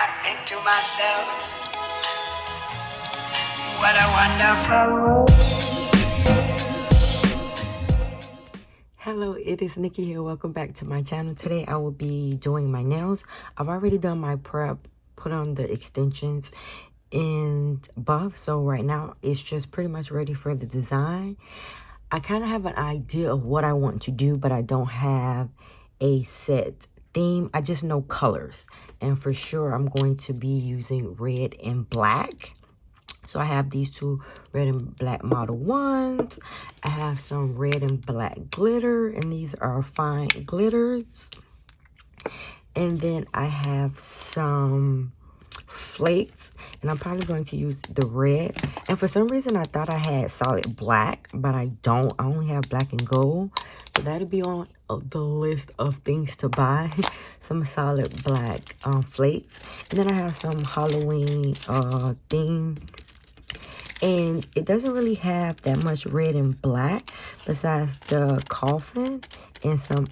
I think to myself, what a wonderful world. Hello, it is Nikki here. Welcome back to my channel. Today I will be doing my nails. I've already done my prep, put on the extensions and buff. So right now it's just pretty much ready for the design. I kind of have an idea of what I want to do, but I don't have a set theme. I just know colors. And for sure I'm going to be using red and black. So I have these two red and black Model 1s. I have some red and black glitter, and these are fine glitters. And then I have some flakes, and I'm probably going to use the red. And for some reason, I thought I had solid black, but I don't. I only have black and gold. So that'll be on the list of things to buy. Some solid black flakes. And then I have some Halloween theme. And it doesn't really have that much red and black besides the coffin and some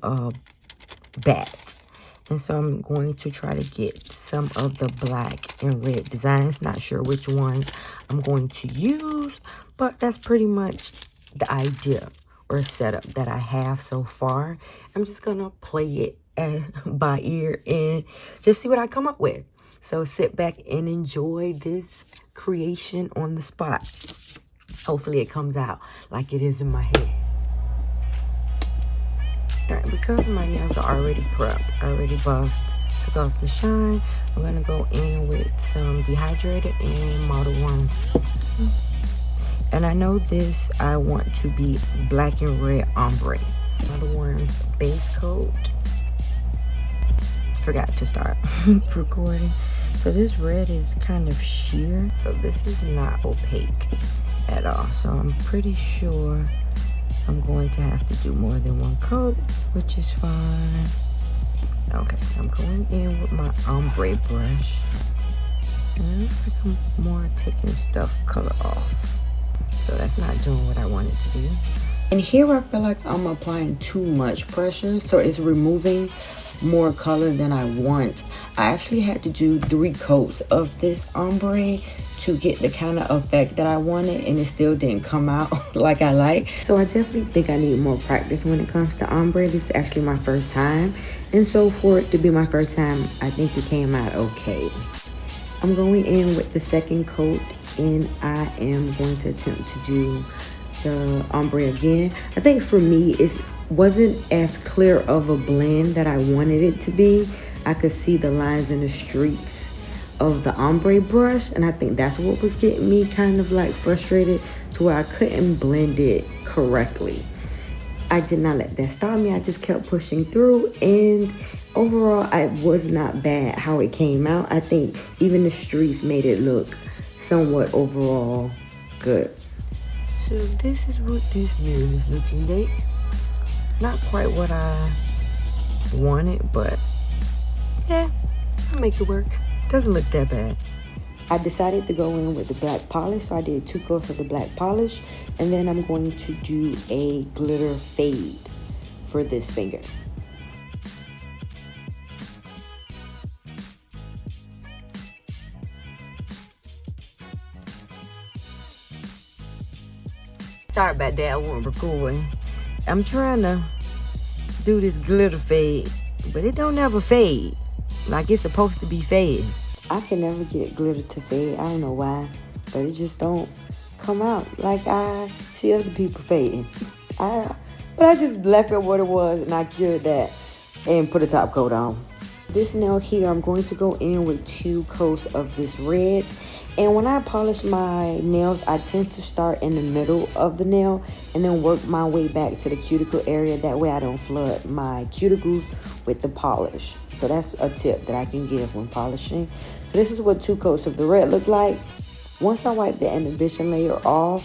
bats. And so I'm going to try to get some of the black and red designs. Not sure which ones I'm going to use, but that's pretty much the idea or setup that I have so far. I'm just going to play it by ear and just see what I come up with. So sit back and enjoy this creation on the spot. Hopefully it comes out like it is in my head. All right, because my nails are already prepped, already buffed, took off the shine, I'm gonna go in with some dehydrated and Model 1s. And I know this, I want to be black and red ombre. Model 1's base coat. Forgot to start recording. So this red is kind of sheer, so this is not opaque at all. So I'm pretty sure I'm going to have to do more than one coat, which is fine. Okay, so I'm going in with my ombre brush. And it looks like I'm more taking stuff color off. So that's not doing what I wanted to do. And here I feel like I'm applying too much pressure, so it's removing more color than I want. I actually had to do 3 coats of this ombre to get the kind of effect that I wanted, and it still didn't come out like I like. So I definitely think I need more practice when it comes to ombre. This is actually my first time, and so for it to be my first time, I think it came out okay. I'm going in with the second coat, and I am going to attempt to do the ombre again. I think for me it wasn't as clear of a blend that I wanted it to be. I could see the lines and the streaks of the ombre brush, and I think that's what was getting me kind of like frustrated to where I couldn't blend it correctly. I did not let that stop me. I just kept pushing through, and overall it was not bad how it came out. I think even the streaks made it look somewhat overall good. So this is what this nail is looking like. Not quite what I wanted, but yeah, I'll make it work. Doesn't look that bad. I decided to go in with the black polish, so I did 2 coats of the black polish, and then I'm going to do a glitter fade for this finger. Sorry about that, I wasn't recording. I'm trying to do this glitter fade, but it don't ever fade like it's supposed to be fading. I can never get glitter to fade. I don't know why, but it just don't come out like I see other people fading. But I just left it what it was, and I cured that and put a top coat on. This nail here, I'm going to go in with 2 coats of this red. And when I polish my nails, I tend to start in the middle of the nail and then work my way back to the cuticle area. That way I don't flood my cuticles with the polish. So that's a tip that I can give when polishing. So this is what 2 coats of the red look like. Once I wipe the inhibition layer off,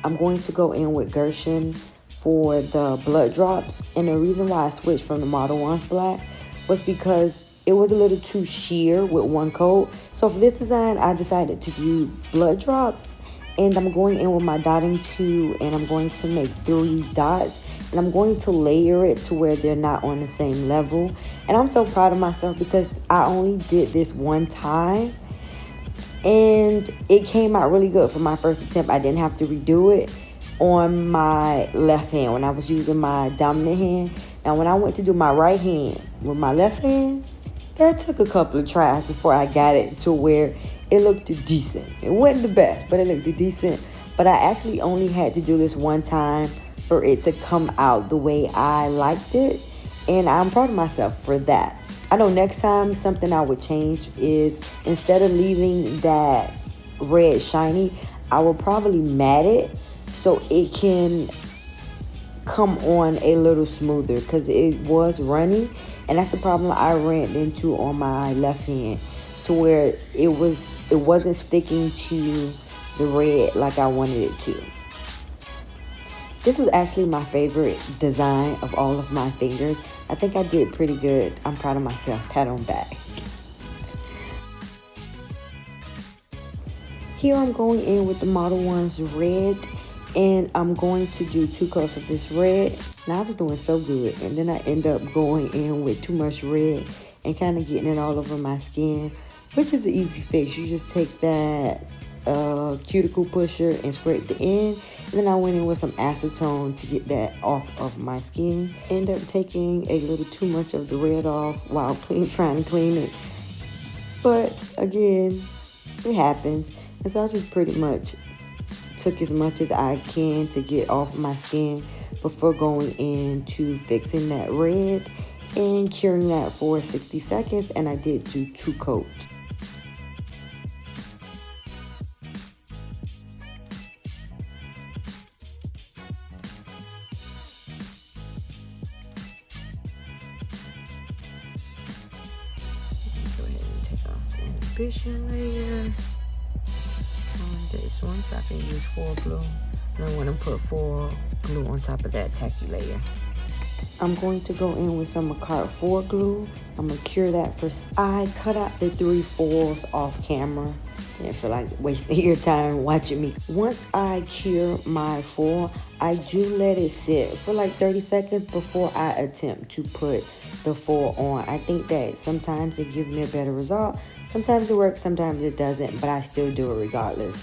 I'm going to go in with 𝐁𝐮𝐬𝐬 for the blood drops. And the reason why I switched from the Model 1's black was because it was a little too sheer with 1 coat. So for this design, I decided to do blood drops. And I'm going in with my dotting tool, and I'm going to make 3 dots. and I'm going to layer it to where they're not on the same level. And I'm so proud of myself because I only did this one time and it came out really good for my first attempt. I didn't have to redo it on my left hand when I was using my dominant hand. Now when I went to do my right hand with my left hand, that took a couple of tries before I got it to where it looked decent. It wasn't the best, but it looked decent. But I actually only had to do this one time for it to come out the way I liked it. And I'm proud of myself for that. I know next time something I would change is instead of leaving that red shiny, I will probably matte it so it can come on a little smoother because it was runny. And that's the problem I ran into on my left hand, to where it wasn't sticking to the red like I wanted it to. This was actually my favorite design of all of my fingers. I think I did pretty good. I'm proud of myself. Pat on back. Here I'm going in with the Model 1's red, and I'm going to do 2 coats of this red. Now I was doing so good, and then I end up going in with too much red and kind of getting it all over my skin, which is an easy fix. You just take that cuticle pusher and scrape the end. And then I went in with some acetone to get that off of my skin. End up taking a little too much of the red off while trying to clean it. But again, it happens. And so I just pretty much took as much as I can to get off my skin before going into fixing that red and curing that for 60 seconds. And I did do 2 coats. Inhibition layer on this one, so I can use 4 glue. And I want to put 4 glue on top of that tacky layer. I'm going to go in with some Cart 4 glue. I'm going to cure that first. I cut out the 3/4 off camera. Didn't feel like wasting your time watching me. Once I cure my 4, I do let it sit for like 30 seconds before I attempt to put the 4 on. I think that sometimes it gives me a better result. Sometimes it works, sometimes it doesn't, but I still do it regardless.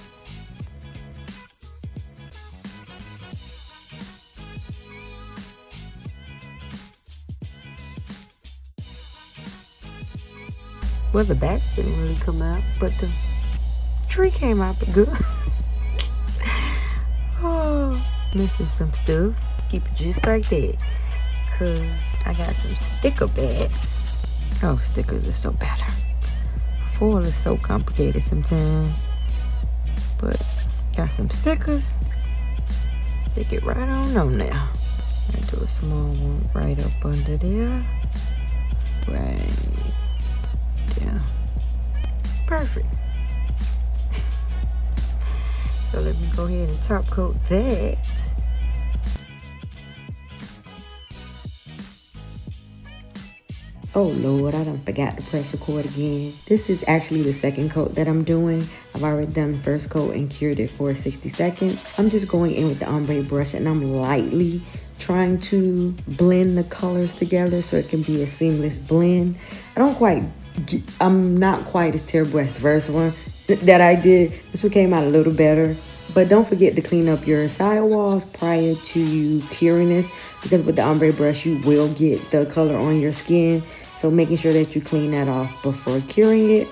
Well, the bats didn't really come out, but the tree came out good. Oh, missing some stuff. Keep it just like that, cause I got some sticker bats. Oh, stickers are so better. Foil is so complicated sometimes, but got some stickers. Stick it right on there. I do a small one right up under there. Right there. Perfect. So let me go ahead and top coat that. Oh Lord, I done forgot to press record again. This is actually the second coat that I'm doing. I've already done the first coat and cured it for 60 seconds. I'm just going in with the ombre brush and I'm lightly trying to blend the colors together so it can be a seamless blend. I'm not quite as terrible as the first one that I did. This one came out a little better. But don't forget to clean up your sidewalls prior to you curing this, because with the ombre brush you will get the color on your skin. So making sure that you clean that off before curing it.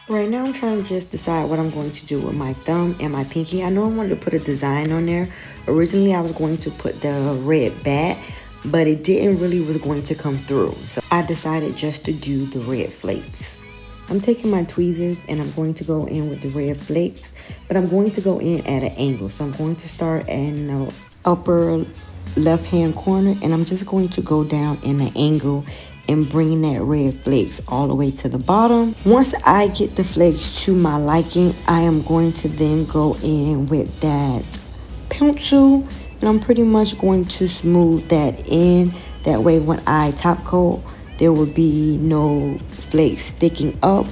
Right now I'm trying to just decide what I'm going to do with my thumb and my pinky. I know I wanted to put a design on there. Originally I was going to put the red bat, but it didn't really was going to come through. So I decided just to do the red flakes. I'm taking my tweezers and I'm going to go in with the red flakes, but I'm going to go in at an angle. So I'm going to start in the upper left hand corner and I'm just going to go down in an angle and bring that red flakes all the way to the bottom. Once I get the flakes to my liking, I am going to then go in with that pencil and I'm pretty much going to smooth that in. That way when I top coat, there will be no flakes sticking up.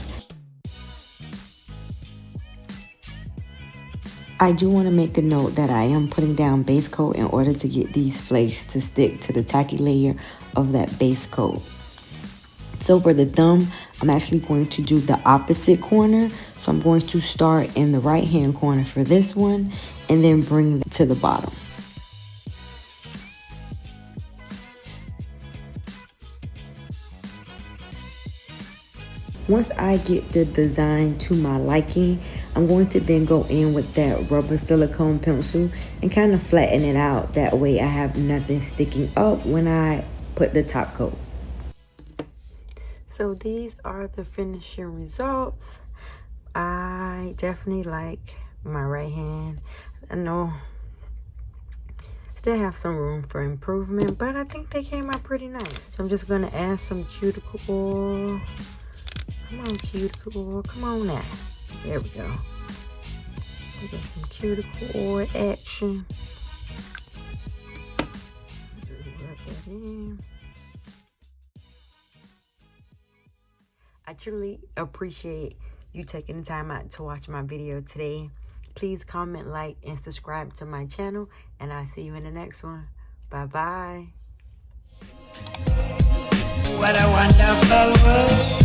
I do want to make a note that I am putting down base coat in order to get these flakes to stick to the tacky layer of that base coat. So for the thumb, I'm actually going to do the opposite corner. So I'm going to start in the right hand corner for this one and then bring it to the bottom. Once I get the design to my liking, I'm going to then go in with that rubber silicone pencil and kind of flatten it out. That way I have nothing sticking up when I put the top coat. So these are the finishing results. I definitely like my right hand. I know still have some room for improvement, but I think they came out pretty nice. So I'm just gonna add some cuticle oil. Come on, cuticle oil, come on now. There we go. Get some cuticle oil action. Rub that in. I truly appreciate you taking the time out to watch my video today. Please comment, like, and subscribe to my channel, and I'll see you in the next one. Bye-bye. What a wonderful world.